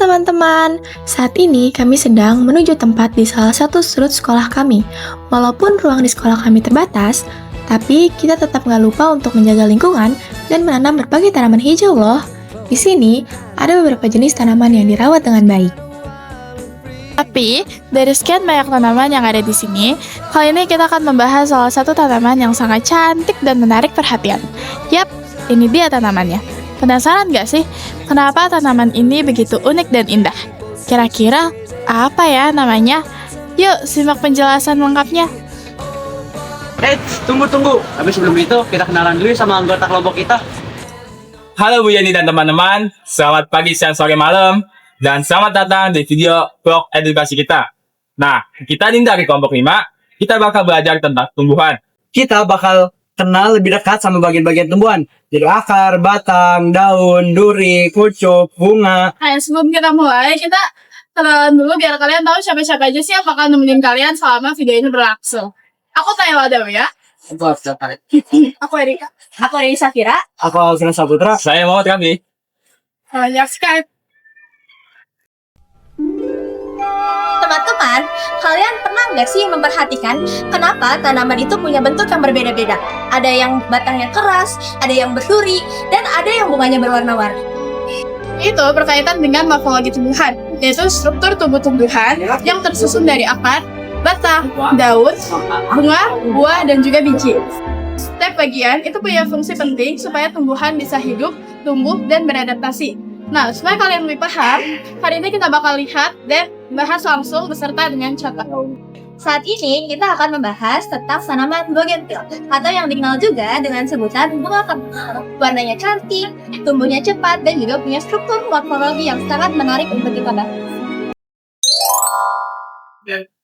teman-teman, saat ini kami sedang menuju tempat di salah satu sudut sekolah kami. Walaupun ruang di sekolah kami terbatas, tapi kita tetap nggak lupa untuk menjaga lingkungan dan menanam berbagai tanaman hijau loh. Di sini ada beberapa jenis tanaman yang dirawat dengan baik. Tapi, dari sekian banyak tanaman yang ada di sini, kali ini kita akan membahas salah satu tanaman yang sangat cantik dan menarik perhatian. Yap, ini dia tanamannya. Penasaran gak sih, kenapa tanaman ini begitu unik dan indah? Kira-kira apa ya namanya? Yuk, simak penjelasan lengkapnya. Tunggu. Tapi sebelum itu, kita kenalan dulu sama anggota kelompok kita. Halo Bu Yani dan teman-teman, selamat pagi, siang, sore, malam, dan selamat datang di video vlog edukasi kita. Nah, kita dari kelompok 5, kita bakal belajar tentang tumbuhan. Kita bakal kenal lebih dekat sama bagian-bagian tumbuhan. Jadi akar, batang, daun, duri, kucup, bunga. Nah, sebelum kita mulai, kita kenalan dulu biar kalian tahu siapa-siapa aja sih yang bakal nemenin kalian selama video ini berlangsung. Aku Tayla Dewi ya. Aku Erika. Aku dari Safira. Aku Alvin Saputra. Saya Muhammad Kami. Banyak sekali. Teman-teman, kalian pernah nggak sih memperhatikan kenapa tanaman itu punya bentuk yang berbeda-beda? Ada yang batangnya keras, ada yang berduri, dan ada yang bunganya berwarna-warni. Itu berkaitan dengan morfologi tumbuhan, yaitu struktur tubuh tumbuhan yang tersusun dari akar, batang, daun, bunga, buah, dan juga biji. Setiap bagian itu punya fungsi penting supaya tumbuhan bisa hidup, tumbuh, dan beradaptasi. Nah, supaya kalian lebih paham, hari ini kita bakal lihat dan bahas langsung beserta dengan contoh. Saat ini kita akan membahas tentang tanaman bougainville atau yang dikenal juga dengan sebutan bunga kembang. Warnanya cantik, tumbuhnya cepat, dan juga punya struktur morfologi yang sangat menarik untuk kita bahas.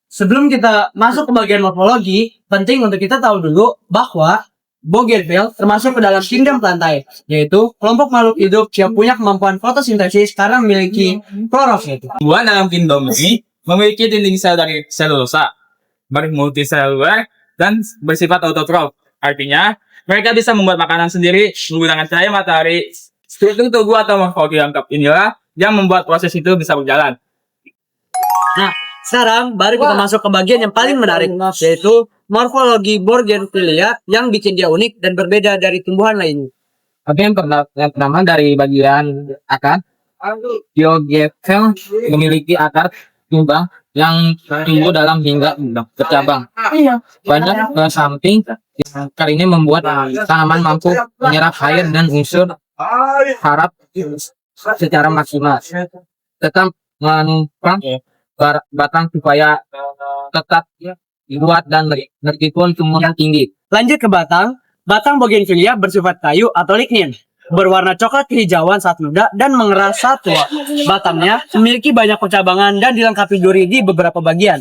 Sebelum kita masuk ke bagian morfologi, penting untuk kita tahu dulu bahwa bougainville termasuk ke dalam kingdom plantae, yaitu kelompok makhluk hidup yang punya kemampuan fotosintesis karena memiliki klorofil. Tumbuhan dalam kingdom ini memiliki dinding sel dari selulosa, multiseluler, dan bersifat autotrof. Artinya, mereka bisa membuat makanan sendiri menggunakan cahaya matahari. Struktur tubuh atau morfologi lengkap inilah yang membuat proses itu bisa berjalan. Nah, sekarang baru kita masuk ke bagian yang paling menarik, yaitu morfologi bougainvillea yang bikin dia unik dan berbeda dari tumbuhan lainnya. Oke, yang pertama dari bagian akar, bougainville memiliki akar tumbang yang tumbuh dalam hingga bercabang. Banyak ke samping, akar ini membuat tanaman mampu menyerap air dan unsur harap secara maksimal. Tetap menumpang batang supaya tetap kuat dan meskipun tumbuhan tinggi. Lanjut ke batang. Batang bougainvillea bersifat kayu atau lignin, berwarna coklat kehijauan saat muda dan mengeras saat tua. Batangnya memiliki banyak percabangan dan dilengkapi duri di beberapa bagian.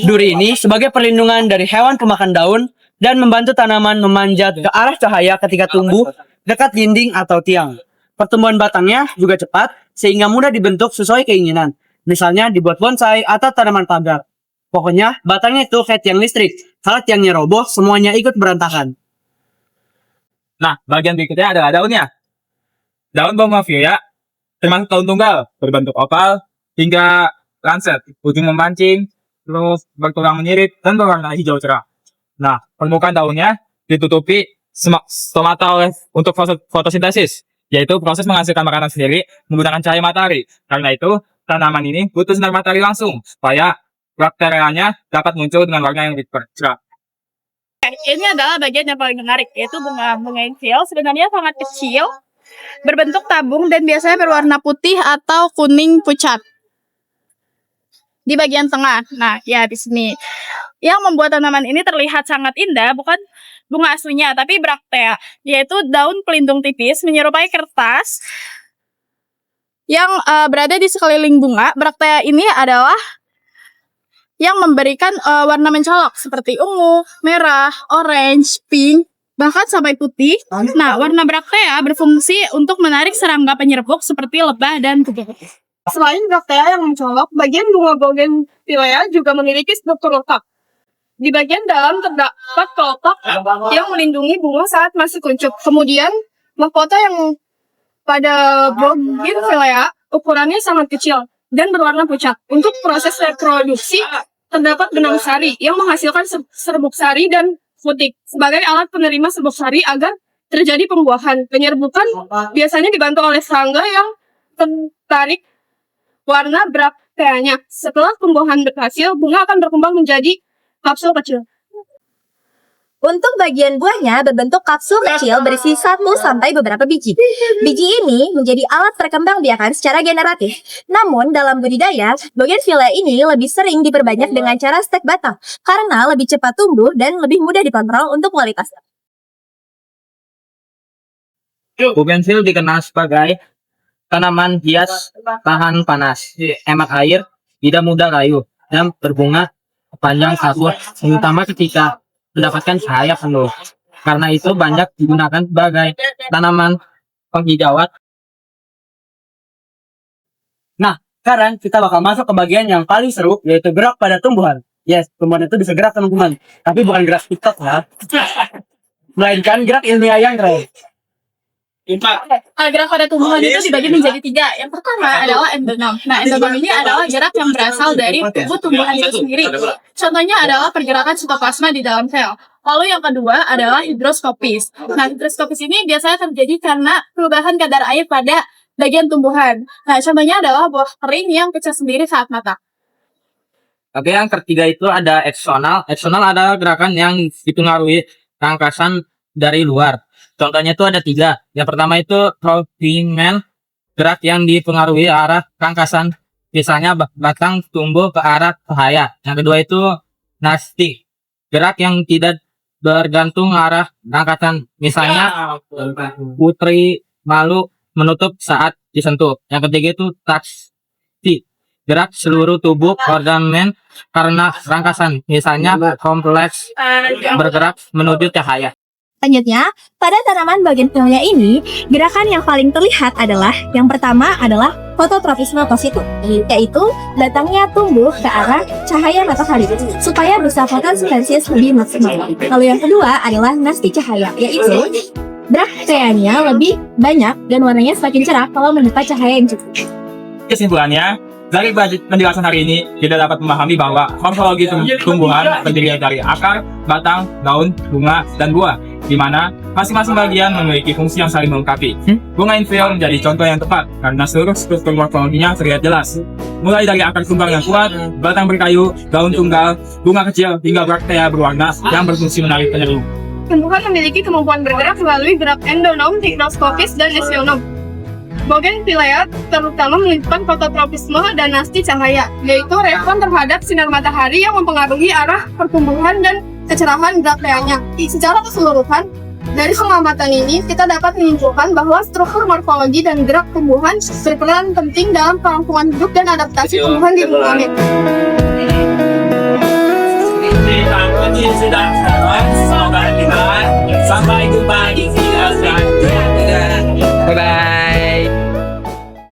Duri ini sebagai perlindungan dari hewan pemakan daun dan membantu tanaman memanjat ke arah cahaya ketika tumbuh dekat dinding atau tiang. Pertumbuhan batangnya juga cepat sehingga mudah dibentuk sesuai keinginan. Misalnya dibuat bonsai atau tanaman pagar. Pokoknya batangnya itu kayak tiang listrik. Kalau tiangnya roboh, semuanya ikut berantakan. Nah, bagian berikutnya adalah daunnya. Daun bougainvillea termasuk daun tunggal, berbentuk oval hingga lancet, ujung memancing, terus bertulang menyirip dan berwarna hijau cerah. Nah, permukaan daunnya ditutupi stomata untuk fotosintesis, yaitu proses menghasilkan makanan sendiri menggunakan cahaya matahari. Karena itu, tanaman ini butuh sinar matahari langsung supaya bakterianya dapat muncul dengan warna yang lebih cerah. Ini adalah bagian yang paling menarik, yaitu bunga bougainville. Sebenarnya sangat kecil, berbentuk tabung dan biasanya berwarna putih atau kuning pucat di bagian tengah. Nah, ya di sini. Yang membuat tanaman ini terlihat sangat indah bukan bunga aslinya, tapi braktea, yaitu daun pelindung tipis menyerupai kertas yang berada di sekeliling bunga. Braktea ini adalah yang memberikan warna mencolok seperti ungu, merah, orange, pink, bahkan sampai putih. Nah, warna braktea berfungsi untuk menarik serangga penyerbuk seperti lebah dan kupu. Selain braktea yang mencolok, bagian bunga bougainvillea juga memiliki struktur lengkap. Di bagian dalam terdapat kelopak yang melindungi bunga saat masih kuncup. Kemudian, mahkota yang pada bougainvillea ukurannya sangat kecil, dan berwarna pucat. Untuk proses reproduksi, terdapat benang sari yang menghasilkan serbuk sari dan futik sebagai alat penerima serbuk sari agar terjadi pembuahan. Penyerbukan biasanya dibantu oleh serangga yang tertarik warna brakteanya. Setelah pembuahan berhasil, bunga akan berkembang menjadi kapsul kecil. Untuk bagian buahnya berbentuk kapsul kecil berisi 1 sampai beberapa biji. Biji ini menjadi alat perkembangbiakan secara generatif. Namun dalam budidaya, bougainvillea ini lebih sering diperbanyak dengan cara stek batang karena lebih cepat tumbuh dan lebih mudah dikontrol untuk kualitasnya. Bougainvillea dikenal sebagai tanaman hias tahan panas, hemat air, tidak mudah layu, dan berbunga panjang kabur, terutama ketika mendapatkan cahaya penuh. Karena itu banyak digunakan sebagai tanaman penghijauan. Nah, sekarang kita bakal masuk ke bagian yang paling seru, yaitu gerak pada tumbuhan. Yes, tumbuhan itu bisa gerak teman-teman, tapi bukan gerak TikTok ya, melainkan gerak ilmiah yang keren. Gerak pada tumbuhan itu dibagi menjadi 3. Yang pertama adalah endonom. Nah, endonom ini adalah gerak yang berasal dari tubuh tumbuhan itu sendiri. Contohnya adalah pergerakan sitoplasma di dalam sel. Lalu yang kedua adalah hidroskopis. Nah, hidroskopis ini biasanya terjadi karena perubahan kadar air pada bagian tumbuhan. Nah, contohnya adalah buah kering yang pecah sendiri saat matang. Oke, yang ketiga itu ada eksonal. Eksonal adalah gerakan yang dipengaruhi rangkasan dari luar. Contohnya itu ada 3. Yang pertama itu trophimen, gerak yang dipengaruhi arah rangkasan. Misalnya batang tumbuh ke arah cahaya. Yang kedua itu nasti, gerak yang tidak bergantung arah rangkasan. Misalnya putri malu menutup saat disentuh. Yang ketiga itu taksi, gerak seluruh tubuh ornamen karena rangkasan. Misalnya kompleks bergerak menuju cahaya. Selanjutnya, pada tanaman bougainvillea ini, gerakan yang paling terlihat adalah yang pertama adalah fototropisme positif, yaitu batangnya tumbuh ke arah cahaya matahari supaya bisa fotosintesis lebih maksimal. Lalu yang kedua adalah nasti cahaya, yaitu brakteanya lebih banyak dan warnanya semakin cerah kalau mendapat cahaya yang cukup. Kesimpulannya, dari penjelasan hari ini, kita dapat memahami bahwa morfologi tumbuhan terdiri dari akar, batang, daun, bunga, dan buah, di mana masing-masing bagian memiliki fungsi yang saling melengkapi. Bougainvillea menjadi contoh yang tepat karena seluruh struktur morfologinya terlihat jelas. Mulai dari akar kembang yang kuat, batang berkayu, daun tunggal, bunga kecil, hingga braktea berwarna yang berfungsi menarik penyeluruh. Tumbuhan memiliki kemampuan bergerak melalui gerak endonom, hidroskopis, dan mesionom. Bougainvillea terutama menunjukkan fototropisme dan nasti cahaya, yaitu respon terhadap sinar matahari yang mempengaruhi arah pertumbuhan dan kecerahan brakteanya. Secara keseluruhan, dari pengamatan ini kita dapat menyimpulkan bahwa struktur morfologi dan gerak tumbuhan berperan penting dalam kelangsungan hidup dan adaptasi tumbuhan di lingkungan.